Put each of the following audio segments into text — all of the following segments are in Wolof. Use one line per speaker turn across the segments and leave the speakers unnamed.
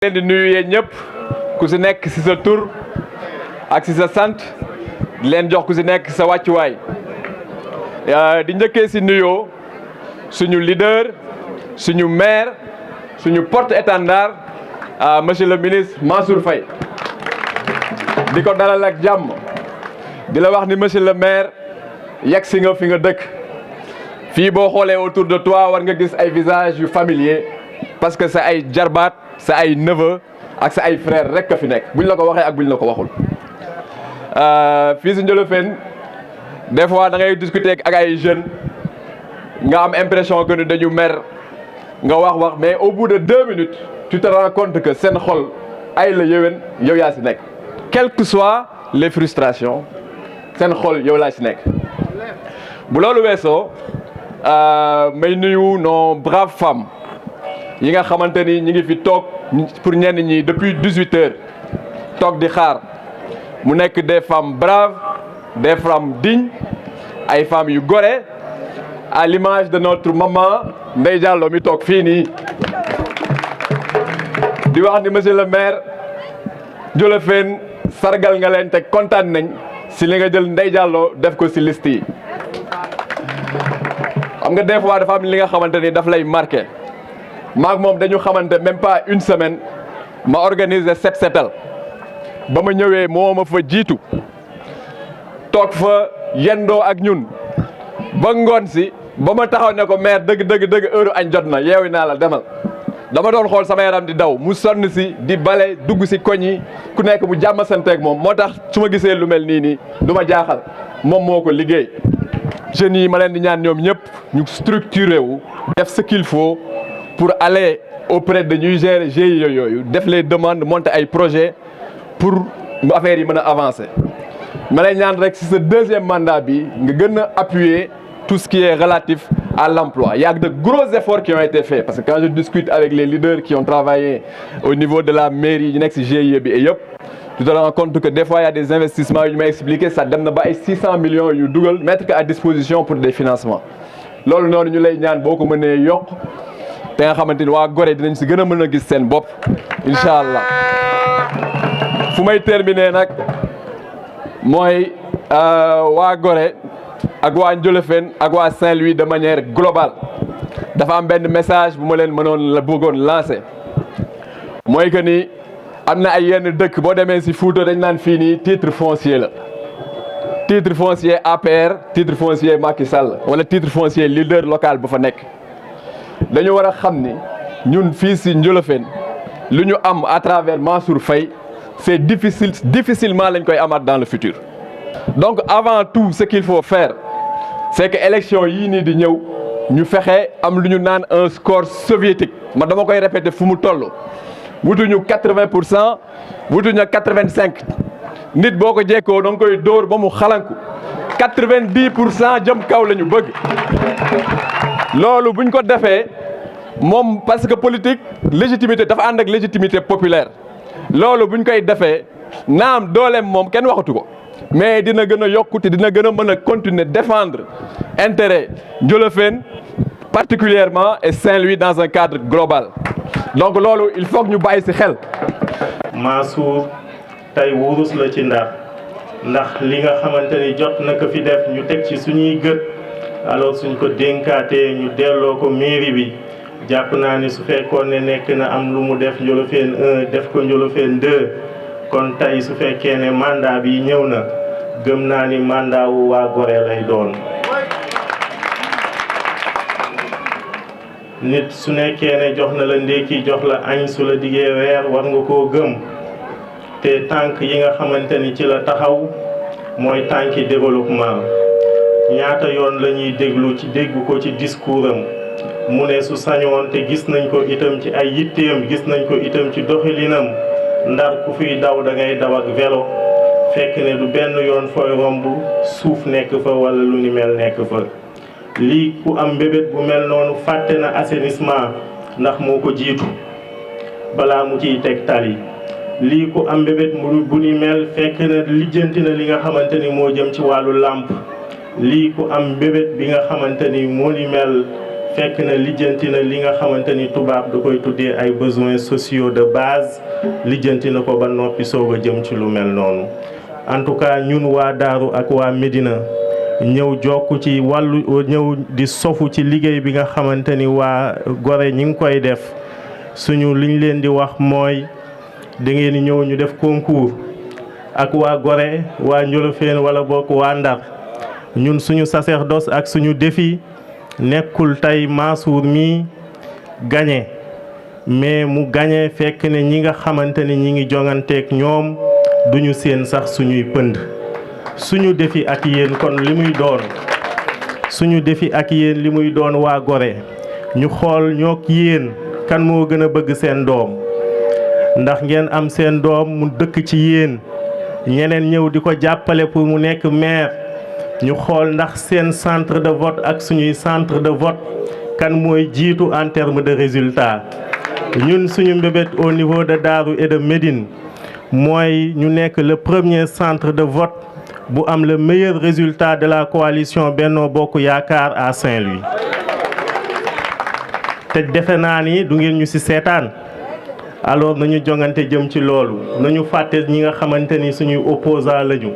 leen di nuyu yéen ñëpp ku si nekk si sa tur ak si sa sant di leen jox ku si nekk sa wàccuwaay di njëkkee si nuyoo suñu leader suñu maire suñu porte-étendard monsieur le ministre Mansour Faye di ko dalal ak jàmm di la wax ni monsieur le maire yegg si nga fi nga dëkk fii boo xoolee autour de toi war nga gis ay visages yu familiers parce que sa ay jarbaat sa ay neveu ak sa ay frère rek ka fi nekk buñ la ko waxee ak buñ la ko waxul fii si Ndiolofène des fois da ngay discuter ak ay jeunes nga am impression que ni dañu mer nga wax mais au bout de 2 minutes tu te rends compte que seen xol ay la yéwén yow yaa si nekk quelles que soient les frustrations seen xol yow laa si nekk bu loolu weesoo may nuyu nos braves femmes yi nga xamante ni ñi ngi fi toog pour ñenn ñi depuis 18 heures toog di xaar mu nekk des femmes braves des femmes dignes ay femmes yu gore à l'image de notre maman Ndeye Diallo mi toog fii nii di wax ni monsieur le maire Ndiolofène sargal nga leen te kontaan nañ si li nga jël Ndeye Diallo def ko si liste yi xam nga des fois dafa am li nga xamante ni daf lay marqué maak moom dañu xamante même pas une semaine ma organiser set setal ba ma ñëwee moo ma fa jiitu toog fa yendoo ak ñun ba ngoon si ba ma taxaw ne ko maire dëgg heure añ jot na yeewi naa la demal dama doon xool sama yaram di daw mu sonn si di bale dugg si koñ yi ku nekk mu jàmm santeeg moom moo tax su ma gisee lu mel nii du ma jaaxal moom moo ko liggéey jeunes yi ma leen di ñaan ñoom ñëpp ñu structuré wu def ce qu'il faut pour aller auprès de ñuy gérer GIE yooyu def les demandes monter ay projets pour affaire yi mën a avancer ma lay ñaan rek si sa deuxième mandat bi nga gën a appuyer tout ce qui est relatif à l'emploi. Il y a de gros efforts qui ont été faits parce que quand je discute avec les leaders qui ont travaillé au niveau de la mairie yu nekk si GIE bi et yëpp tu te rends compte que des fois il y a des investissements yu may expliqué ça dem na ba ay 600 millions yu dugal mettre ko à disposition pour des financements loolu noonu ñu lay ñaan boo ko mënee yokk te nga xamante ni waa Gorée dinañ si gën a mën a gis seen bopp incha allah fu may terminer nag mooy waa Gorée ak waa Ndiolofène ak waa Saint-Louis de manière globale dafa am benn message bu ma leen mënoon la bëggoon lancer mooy que ni am na ay yenn dëkk boo demee si Fouta dañ naan fii nii titre foncier la titre foncier APR titre foncier Macky Sall wala titre foncier leader local bu fa nekk dañu war a xam ni ñun fii si Ndiolofène lu ñu am à travers Mansour Faye c'est difficilement lañ koy amaat dans le futur donc avant tout ce qu'il faut faire c'est que élection yii nii di ñëw ñu fexe am lu ñu naan un score soviétique man dama koy répéter fu mu toll wutuñu 80% wutuñu 85 nit boo ko jekkoo da nga koy dóor ba mu xalanku 90% jëm kaw la ñu bëgg loolu buñ ko defee moom parce que politique légitimité dafa ànd ak légitimité populaire loolu buñ koy defee naam dooleem moom kenn waxatu ko mais dina gën a yokku te dina gën a mën a continuer défendre intérêt Ndiolofène particulièrement et Saint-Louis dans un cadre global donc loolu il faut que ñu bàyyi ci xel.
Mansour tey wurus la ci Ndar ndax li nga xamante ni jot na ko fi def ñu teg ci suñuy gët alors suñ ko dénkaatee ñu delloo ko mairie bi jàpp naa ni su fekkoon ne nekk na am lu mu def Ndiolofène 1 def ko Ndiolofène 2 kon tey su fekkee ne mandat bi ñëw na gëm naa ni mandat wu waa Gorée lay doon. nit su nekkee ne jox na la ndékki jox la añ su la diggee reer war nga koo gëm te tànk yi nga xamante ni ci la taxaw mooy tànki développement ñaata yoon la ñuy dégg ko ci discours am mu ne su sañoon te gis nañ ko itam ci ay yitteem gis nañ ko itam ci doxalinam Ndar ku fiy daw da ngay daw ak vélo fekk ne du benn yoon fooy romb suuf nekk fa wala lu ni mel nekk fa lii ku am mbébét bu mel noonu fàtte na assainissement ndax moo ko jiitu balaa mu ciy teg tali lii ku am mbébét bu ni mel fekk na lijjanti na li nga xamante ni moo jëm ci wàllu làmp lii ku am mbébét bi nga xamante ni moo ni mel fekk na lijjanti na li nga xamante ni tubaab da koy tuddee ay besoins sociaux de base lijjanti na ko ba noppi soog a jëm ci lu mel noonu. en tout cas ñun waa Daaru ak waa Médina ñëw jokku ci wàllu ñëw di sofu ci liggéey bi nga xamante ni waa Gorée ñi ngi koy def suñu liñ leen di wax mooy da ngeen di ñëw ñu def concours ak waa Gorée waa Njolofeen wala bokk waa Ndar ñun suñu sacerdoce ak suñu défi nekkul tey Mansour mi gagné mais mu gagné fekk ne ñi nga xamante ni ñi ngi jonganteeg ñoom duñu seen sax suñuy pënd. suñu défi ak yéen kon li muy doon suñu défi ak yéen li muy doon waa Gorée ñu xool ñook yéen kan moo gën a bëgg seen doom ndax ngeen am seen doom mu dëkk ci yéen ñeneen ñëw di ko jàppale pour mu nekk maire ñu xool ndax seen centre de vote ak suñuy centre de vote kan mooy jiitu en terme de résultat. ñun suñu mbébét au niveau de Darou et de Médine mooy ñu nekk le premier centre de vote bu am le meilleur résultat de la coalition Benno Bokk Yaakaar à Saint-Louis. te defe naa ni du ngeen ñu ci seetaan alors nañu jongante jëm ci loolu nañu fàtte ñi nga xamante ni suñuy opposant lañu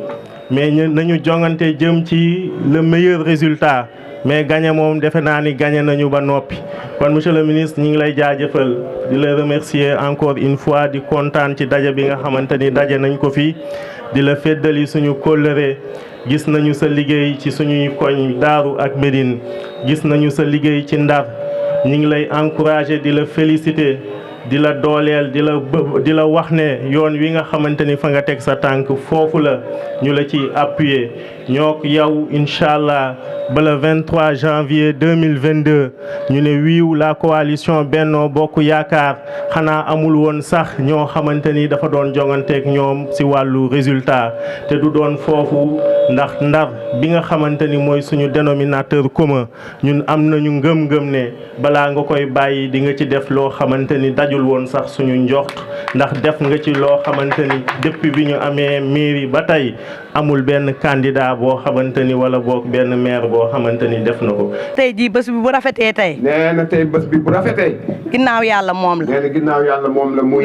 mais nañu jongante jëm ci le meilleur résultat mais gagné moom defe naa ni gagné nañu ba noppi. kon monsieur le ministre ñi ngi lay jaajëfal di la remercier encore une fois di kontaan ci daje bi nga xamante ni daje nañ ko fii di la feddali suñu kóllëre gis nañu sa liggéey ci suñuy koñ Daaru ak Médine gis nañu sa liggéey ci Ndar ñi ngi lay encourager di la féliciter di la dooleel di la wax ne yoon wi nga xamante ni fa nga teg sa tànk foofu la ñu la ci appuyer ñoo yow incha allah ba le 23 janvier 2022 ñu ne wiiw la coalition Benno Bokk Yaakaar xanaa amul woon sax ñoo xamante ni dafa doon jonganteeg ñoom ci wàllu résultat te du doon foofu ndax Ndar bi nga xamante ni mooy suñu dénominateur commun ñun am nañu ngëm-ngëm ne balaa nga koy bàyyi di nga ci def loo xamante ni dajul woon sax suñu njort ndax def nga ci loo xamante ni depuis bi ñu amee mairie ba tey amul benn candidat boo xamante ni wala boog benn maire boo xamante ni def na ko.
tey jii bés bi bu rafetee tey.
nee na tey bés bi bu rafetee.
ginnaaw yàlla moom la.
nee na ginnaaw yàlla moom la muy.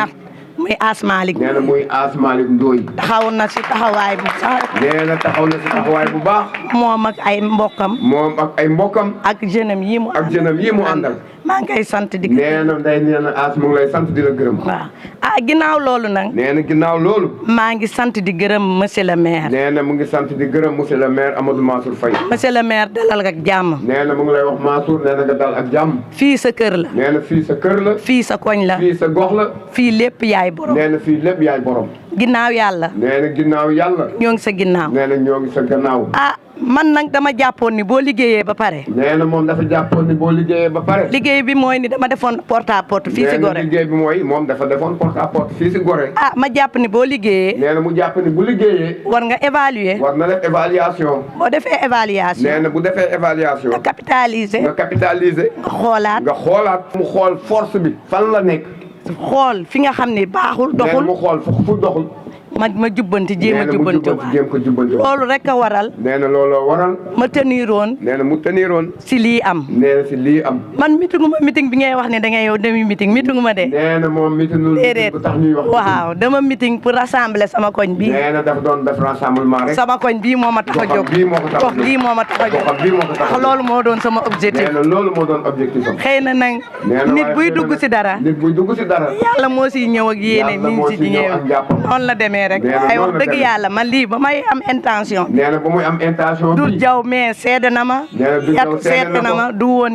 muy As Malick.
nee na muy As Malick Ndoye.
taxaw na si taxawaay bu baax.
nee na taxaw na si taxawaay bu baax.
moom ak ay mbokkam.
moom ak ay mbokkam.
ak jeunam yi mu.
ak jeunam yi mu àndal.
maa ngi koy sant di.
nee na Ndeye nee na As mu ngi lay sant di la gërëm.
waaw ginnaaw loolu nag.
nee na ginnaaw loolu.
maa ngi sant di gërëm monsieur le maire.
nee na mu ngi sant di gërëm monsieur le maire Amadou Mansour Faye.
monsieur le maire dalal ak jàmm.
nee na mu ngi lay wax Mansour nee na nga dal ak jàmm.
fii sa kër la.
nee na fii sa kër la.
fii sa koñ la.
fii sa gox la.
fii lépp yaay borom.
nee na fii lépp yaay borom.
ginnaaw yàlla.
nee na ginnaaw yàlla.
ñoo ngi sa ginnaaw.
nee na ñoo ngi sa gannaaw.
man nag dama jàppoon ni boo liggéeyee ba pare.
nee na moom dafa jàppoon ni boo liggéeyee ba pare.
liggéey bi mooy ni dama defoon porte à porte fii si Gorée.
liggéey bi mooy moom dafa defoon porte à porte fii si Gorée.
ma jàpp ni boo liggéeyee.
nee na mu jàpp ni bu liggéeyee.
war nga évaluer.
war na def évaluation.
boo defee évaluation.
nee na bu defee évaluation.
nga capitaliser.
nga capitaliser.
nga xoolaat.
nga xoolaat mu xool force bi fan la nekk.
xool fi nga xam ne baaxul doxul.
nee na mu xool fu doxul.
ma jubbanti jéem a jubbanti
jéem ko jubbanti
loolu rek a waral.
nee na looloo waral.
ma teniroon.
nee na mu teniroon.
si lii am.
nee na si lii am.
man meeting bi ngay wax ne da ngay yow demi meeting ma de.
nee na moom meetingul.
déedéet
bu tax ñuy wax.
waaw dama meeting pour rassembler sama koñ bi.
nee na dafa doon def rassemblement rek.
sama koñ bii moo ma tax a jóg. gox bii moo ma tax a jóg. loolu moo doon sama objectif.
nee na loolu moo doon objectif am.
xëy na nag. nit buy dugg si dara.
nit buy dugg si dara.
yàlla moo siy ñëw ak yéene.
yàlla moo siy ñëw ak njàppam.
noonu la demee rek. dëgg yàlla man lii ba may am intention.
nee na ba muy am intention.
du jaw mais seede na ma.
nee na du jaw seede na ma
du woon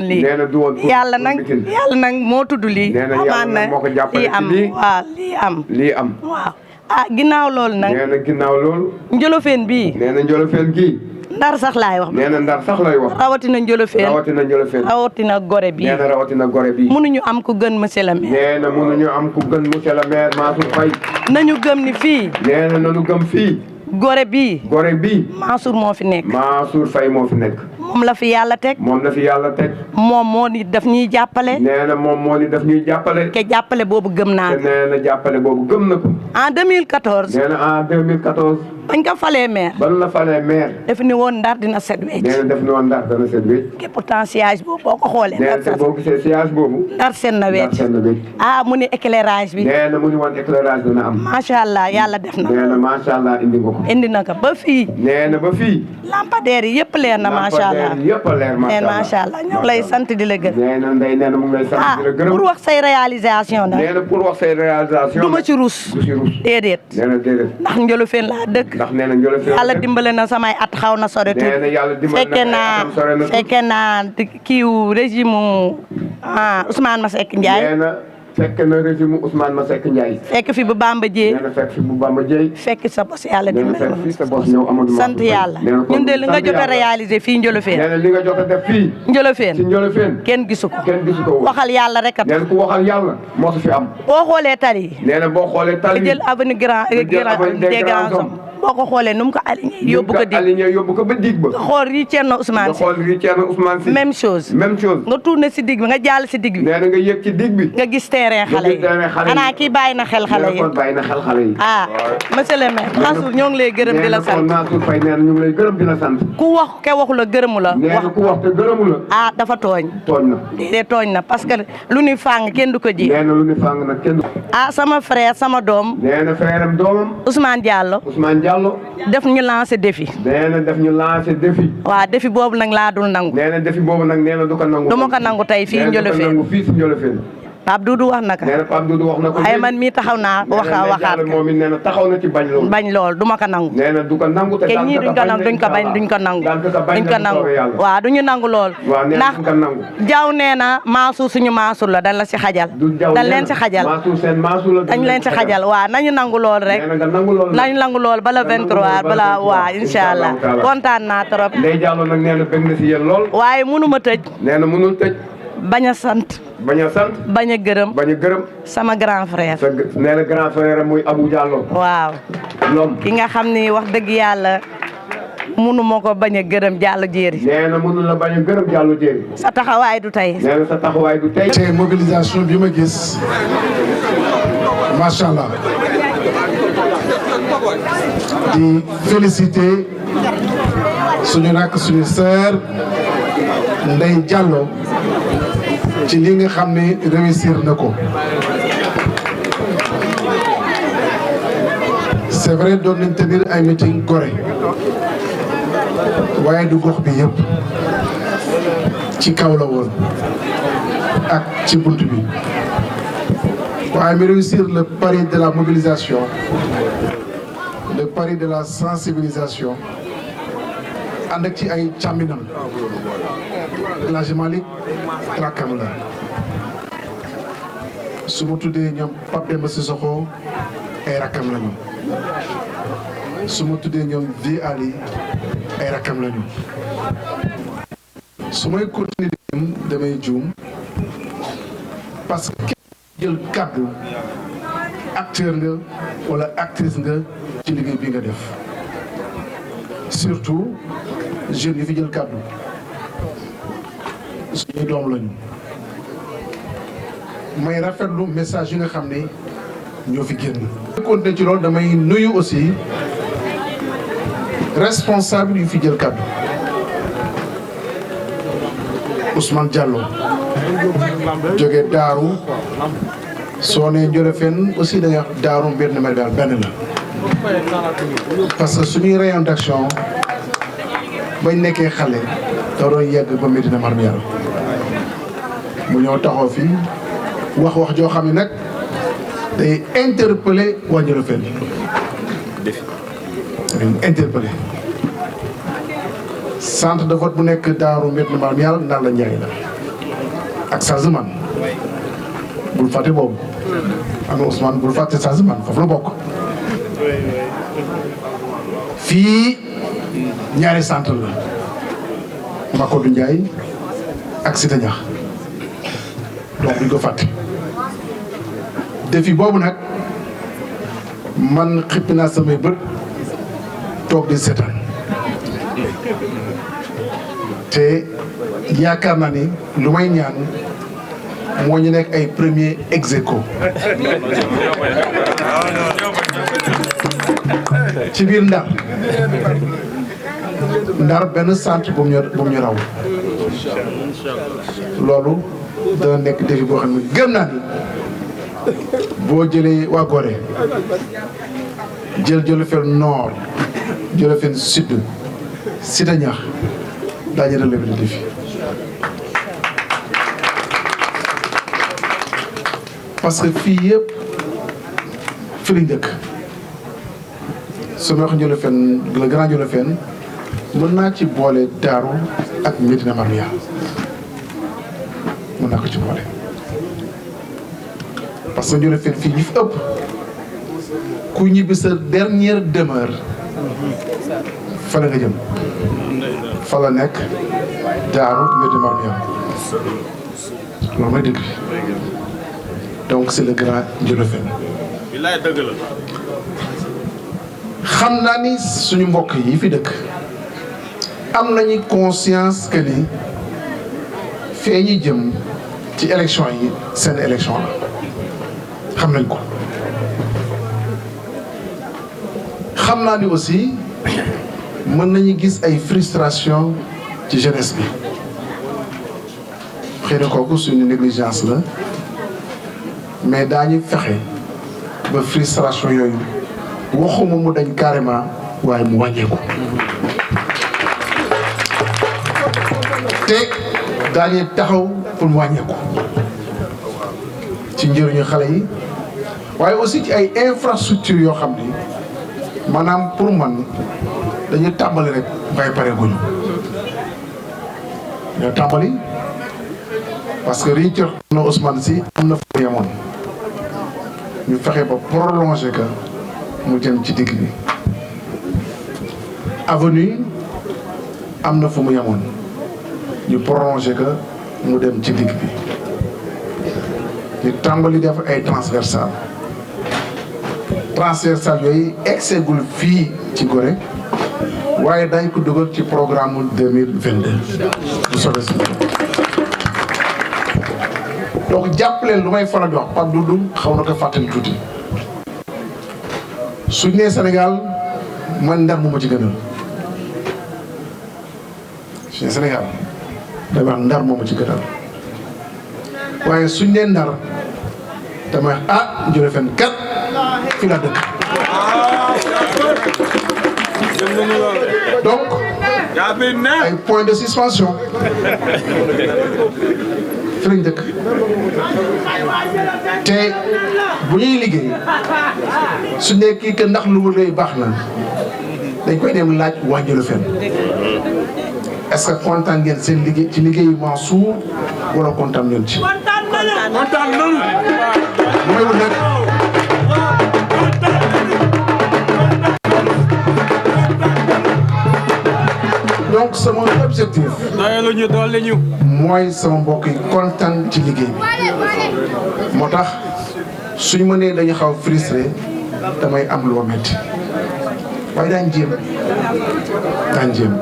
lii.
nee na du woon
yàlla nag moo tudd lii.
nee na yàlla moo ko jàppale ci lii.
waaw lii am. waaw ginnaaw loolu nag.
nee na ginnaaw loolu.
Njolofeen bii.
nee na Njolofeen gii.
Ndar sax laay wax.
nee na Ndar sax lay wax.
rawatina Njolofeen. rawatina Gorée bii.
nee na rawatina Gorée bii.
mënuñu am ku gën monsieur le maire.
nee na mënuñu am ku gën monsieur le maire Mansour Faye.
nañu gëm ni fii.
nee na nañu gëm fii.
Gorée bii.
Gorée bii.
Mansour moo fi nekk.
Mansour Faye moo fi nekk.
moom la fi yàlla teg.
moom la fi yàlla teg.
moom moo ni daf ñuy jàppale.
nee na moom moo ni daf ñuy jàppale.
ke jàppale boobu gëm naa
te nee na jàppale boobu gëm na ko.
en 2014.
nee na en 2014.
bañ ko falee maire.
ban la falee maire.
def ni woon Ndar dina set wecc.
nee na def ni woon Ndar dana set wecc.
te pourtant siège boobu boo ko xoolee.
nee na te boo gisee siège boobu.
Ndar set na wecc.
Ndar set na wecc.
ah mu ne éclairage bi.
nee na mu ni woon éclairage dana am.
macha allah yàlla def na.
nee na macha allah indi nga ko.
indi na ko ba fii.
nee na ba fii.
lampadaire yi yëpp leer na macha allah.
lampadaire yëpp a leer macha allah.
macha allah ñoo lay sant di la gërëm.
nee na Ndeye nee na mu ngi lay sant di la gërëm.
pour wax say réalisation nag.
nee na pour wax say réalisation.
du ma ci rus.
du ci rus.
déedéet.
nee na déedéet.
ndax Njolofeen laa dëkk.
ndax nee na Njolofeen
yàlla dimbale na samay at xaw na sore tuuti.
nee na yàlla dimbale na atam sore na tuuti.
fekkee naa kiiw régime Ousmane Masseck Ndiaye.
nee na fekk na régime Ousmane Masseck Ndiaye.
fekk fi bu Bamba Dieye.
nee na fekk fi bu Bamba Dieye.
fekk sa bos yàlla dimbale
nee na fekk fi sa bos ñëw Amadou
sant yàlla ñun de li nga jot a réaliser fii Njolofeen.
nee na li nga jot a def fii.
Njolofeen
ci Njolofeen.
kenn gisu ko.
kenn gisu ko woon.
waxal yàlla rek a
nee na ku waxal yàlla moo su fi am.
boo xoolee tali yi.
nee na boo xoolee tali
nga jël avenue grand des grands hommes. boo ko xoolee nu mu ko aligné yóbbu ko dig.
aligné yóbbu ko ba dig ba.
nga xool rii Thierno Ousmane si.
nga xool rii Thierno Ousmane si.
même chose.
même chose.
nga tourné si dig bi nga jàll si dig bi.
nee na nga yëg ci dig bi.
nga gis terrain xale yi. xanaa kii bàyyi na xel xale yi.
bàyyi na xel xale yi.
ah monsieur le maire Mansour ñoo ngi lay gërëm di la sant.
nee na Mansour Faye nee na ñu ngi lay gërëm di la sant.
ku wax ke waxu la gërëmu la.
nee na ku wax te gërëmu la.
ah dafa tooñ.
tooñ na.
déedéet tooñ na parce que lu ni fàng kenn du ko ji.
nee na lu ni fàng nag kenn du.
ah sama frère sama doom.
nee na frère am doomam.
Ousmane Diallo.
Ousmane Diallo.
def ñu lancé défi.
nee na def ñu lancé défi.
waaw défi boobu nag laa dul nangu.
nee na défi boobu nag nee na du ko nangu.
du ma ko nangu tey fii Njolofeen.
nee na du ko nangu fii si Njolofeen.
Pape Doudou wax na ko.
nee na Pape Doudou wax na ko.
ay man mii taxaw naa waxaat ko.
moom it nee na taxaw na ci bañ loolu.
bañ lool du ma ko nangu.
nee na du ko nangu te
ñii duñ ko nangu duñ ko bañ duñ ko nangu. duñ ko nangu waaw duñu nangu lool.
waaw nee na duñ ko nangu.
Jaw nee na Mansour suñu Mansour la dañ la si xajal. dañ leen si xajal.
Mansour seen Mansour la.
dañ leen si xajal waaw nañu nangu lool rek.
nee na nga nangu lool.
nañu nangu lool bala 23 bala waa incha allah kontaan naa trop.
Ndeye Diallo nag nee na bëgg na si yéen lool.
waaye mënu ma tëj.
nee na mënul tëj.
bañ a sant.
bañ a sant.
bañ a gërëm.
bañ a gërëm.
sama grand frère.
nee na grand frère muy Abou Diallo.
waaw.
loom
ki nga xam ni wax dëgg yàlla mënu ma ko bañ a gërëm Diallo Diéry.
nee na mënu la bañ a gërëm Diallo Diéry.
sa taxawaay du tey.
nee na sa taxawaay du tey.
te mobilisation bi ma gis macha allah di féliciter suñu rakk suñu sœur Ndeye Diallo ci li nga xam ne réussir na ko. c'est vrai doon nañ tenir ay meeting Gorée waaye du gox bi yëpp ci kaw la woon ak ci bunt bi waaye mi réussir le pari de la mobilisation le pari de la sensibilisation ànd ak ci ay càmminam El Hadji Malick rakkam la su ma tuddee ñoom Pape Demba Sissoko ay rakkam lañu su ma tuddee ñoom Vi Ali ay rakkam lañu su may continuer damay juum parce que jël kàddu acteur nga wala actrice nga ci liggéey bi nga def surtout jeunes yi fi jël kàddu suñuy doom lañu may rafetlu message yi nga xam ne ñoo fi génn. continuer ci loolu damay nuyu aussi responsable yu fi jël kàddu Ousmane Diallo jóge Daaru soo nee Njolofeen aussi da nga wax Daaru mbir na mel daal benn la parce que suñuy rayon d'action bañ nekkee xale da doon yegg ba Medina Mar Yàlla mu ñëw taxaw fii wax joo xam ne nag day interpeller waa Njolofeen interpellé centre de vote bu nekk Daaru Medina Mar Yàlla naan la Njaay la ak Sazuman bul fàtte boobu am na Ousmane bul fàtte Sazuman foofu la bokk fii ñaari centre la Makodou Ndiaye ak Cité Niakh donc duñ ko fàtte défi boobu nag man xippi naa samay bët toog di seetaan te yaakaar naa ni lu may ñaan moo ñu nekk ay premier ex aequo ci biir Ndar benn centre bu mu ñu raw loolu dana nekk défi boo xam ne gëm naa ni boo jëlee waa Gorée jël Djolofen Nord Djolofen Sud Cité Niakh daañu relever le défi parce que fii yëpp fi lañ dëkk su ma wax Djolofen le grand Djolofen mën naa ci boole Daaru ak Médina Marmiya mën naa ko ci boole parce que Djolofen fii ñu fi ëpp ku ñibbi sa dernière demeure fa la nga jëm fa la nekk Daaru Médina Marmiya loolu mooy dëgg donc c'est le grand Djolofen.
bilaay dëgg la.
xam naa ni suñu mbokk yi fi dëkk am nañu conscience que ni fee ñi jëm ci élection yi seen élection la xam nañ ko. xam naa ni aussi mën nañu gis ay frustration ci jeunesse bi xëy na kooku suñu négligence la mais daañu fexe ba frustration yooyu waxuma mu dañ carrément waaye mu wàññeeku te daañu taxaw pour mu wàññeeku ci njëriñu xale yi waaye aussi ci ay infrastructures yoo xam ni maanaam pour man dañu tàmbali rek bay pare guñu ñoo tàmbali parce que riñ cër na Ousmane Sy am na fu yemoon ñu fexe ba prolonger que mu jëm ci digg bi avenue am na fu mu yemoon ñu prolonger que mu dem ci digg bi ñu tàmbali def ay transversal yooyu egsegul fii ci Gorée waaye dañ ko dugal ci programme 2022 bu soobee si donc jàppaleen lu may faral di wax Pape Doudou xaw na ko fàttali tuuti suñ nee Sénégal man Ndar mu ma ci gënal suñ nee Sénégal damay wax Ndar moo ma ci gënal waaye suñ nee Ndar damay wax Djolofen kat fi la dëkk donc ay point de suspension fi lañ dëkk te bu ñuy liggéey su nekkee que ndax lu mu lay baax na dañ koy dem laaj waa Djolofen est-ce que kontaan ngeen seen liggéey ci liggéeyu Mansour wala kontaan ngeen ci. kontaan nañu. mooy wut nag. donc sama objectif. mooy sama mbokk yi kontaan ci liggéey bi moo tax suñu mënee dañu xaw frustré damay am lu ma metti waaye daañu jéem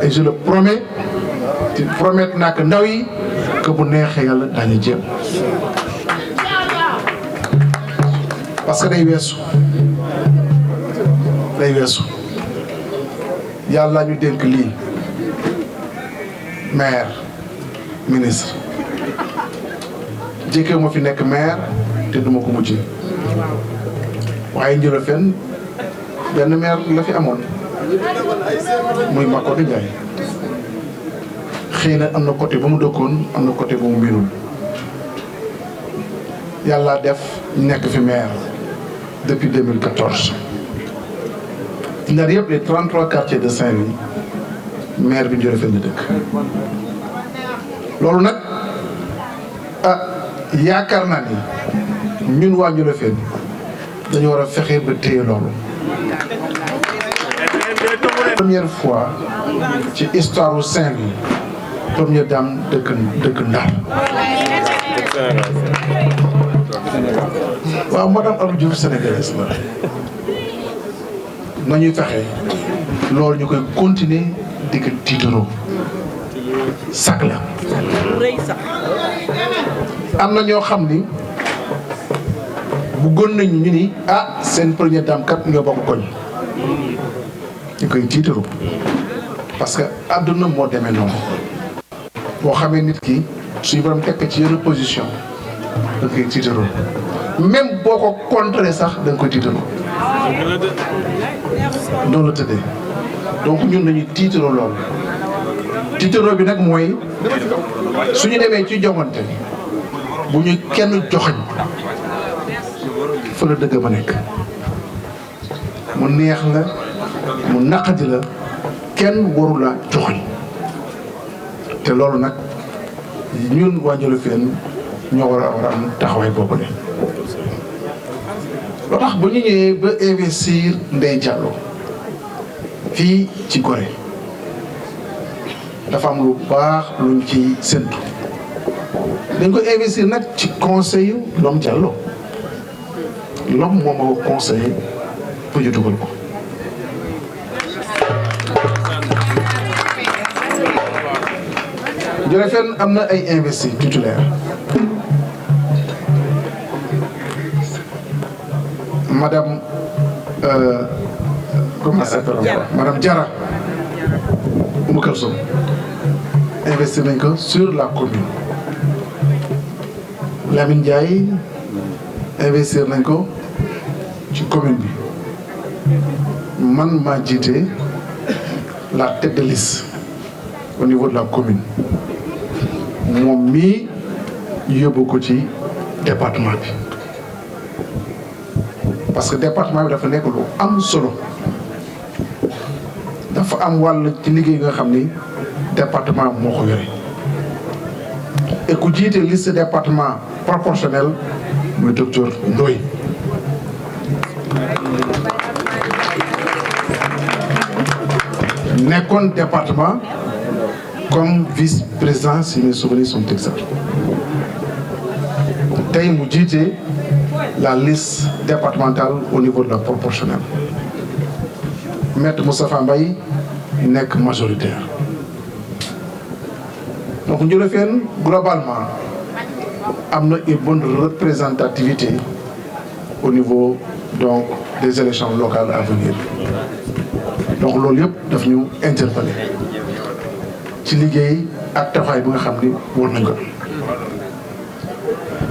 et je le promets te promettre naa ko ndaw yi que bu neexee yàlla daañu jéem parce que day weesu yàlla ñu dénk lii maire ministre jëkkee ma fi nekk maire te duma ko mujj waaye Djolofen benn maire la fi amoon muy Makodou Ndiaye xëy na am na côté ba mu dëkkoon am na côté ba mu miinul yàlla def nekk fi maire depuis 2014 Ndar yëpp les 33 quartiers de Saint-Louis maire bi Djolofen la dëkk loolu nag yaakaar naa ni ñun waa Djolofen dañu war a fexe ba téye loolu. Première fois ci histoire u Saint-Louis première dame dëkk Ndar. waaw madame Abdou Diouf sénégalaise la nañuy fexe loolu ñu koy continuer di ko tiitaroo sag la am na ñoo xam ni bëggoon nañu ñu ni seen première dame kat ñoo bokk koñ ñu koy tiitaru parce que àdduna moo demee noonu boo xamee nit ki suñu borom tekk ci yenn position da nga koy tiitaru même boo ko contré sax da nga koy tiitaru noonu la tëddee donc ñun nañu tiitaroo loolu tiitaroo bi nag mooy suñu demee ci joŋante bu ñu kenn joxañ fa la dëgg ma nekk mu neex la mu naqadi la kenn waru la joxañ te loolu nag ñun waa Njolofène ñoo war a am taxawaay boobu de loo tax ba ñu ñëwee ba investir Ndeye Diallo fii ci Gorée dafa am lu baax luñ ci séntu dañ ko investir nag ci conseil Lom Diallo Lom moo ma ko conseillé pour ñu dugal ko Njolofène am na ay investis titulaires madame comment ça s'appelle madame Diarra Oumou Kalsoum investir nañ ko sur la commune Lamine Ndiaye investir nañ ko ci commune bi man maa jiite la tête de liste au niveau de la commune moom mii yóbbu ko ci département bi parce que département bi dafa nekk lu am solo dafa am wàll ci liggéey nga xam ni département moo ko yore et ku jiite liste département proportionnel muy docteur Ndoye nekkoon département comme vice-président si mes souvenirs sont exacts tey mu jiite la liste départementale au niveau de la proportionnelle maître Moustapha Mbaye nekk majoritaire donc Njolofène globalement am na une bonne représentativité au niveau donc des élections locales à venir donc loolu yëpp daf ñu interpellé ci liggéey ak taxawaay bi nga xam ni war nañ ko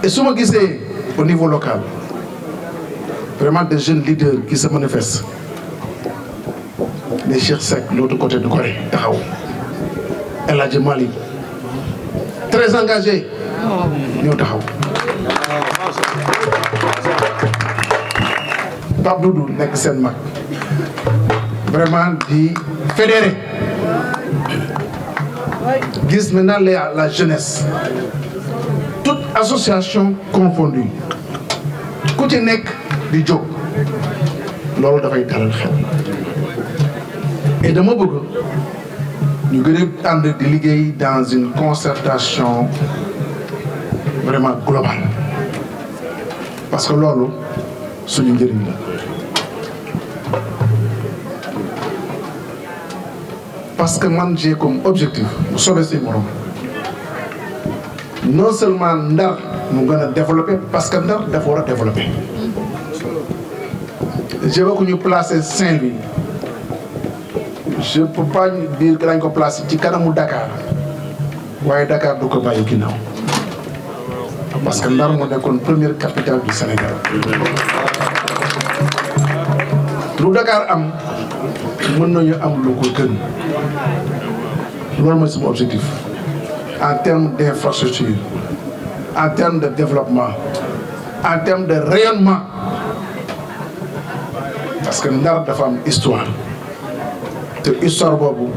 et su ma gisee au niveau local vraiment des jeunes leaders qui se manifestent les Cheikh Seck l'autre côté de Gorée taxaw El Hadji Mali très engagé ñoo taxaw Pape Doudou nekk seen mag vraiment di fédéré gis maintenant la jeunesse toute association confondue ku ci nekk di jóg loolu dafay dalal xel et dama bëgg ñu gën a ànd di liggéey dans une concertation vraiment globale parce que loolu suñu njëriñ la parce que man j'ai comme objectif bu soobee si morom non seulement Ndar mu gën a développer parce que Ndar dafa war a développer je veux que ñu placer Saint-Louis je peux pas dire que dañ ko placer ci kanamu Dakar waaye Dakar du ko bàyyi ginnaaw parce que Ndar moo nekkoon première capitale du Sénégal lu Dakar am mën nañu am lu ko gën loolu mooy sama objectif en termes d'infrastructure en termes de développement en termes de rayonnement parce que Ndar dafa am histoire te histoire boobu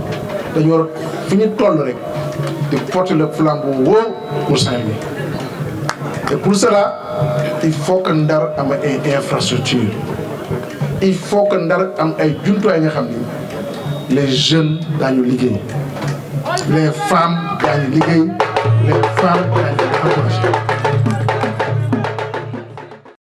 dañu war fi ñu toll rek di porter le flambeau haut pour Saint-Louis et pour cela il faut que Ndar am ay infrastructure il faut que Ndar am ay jumtuwaay nga xam ni les jeunes daañu liggéey les femmes daañu liggéey les femmes daañu encouragé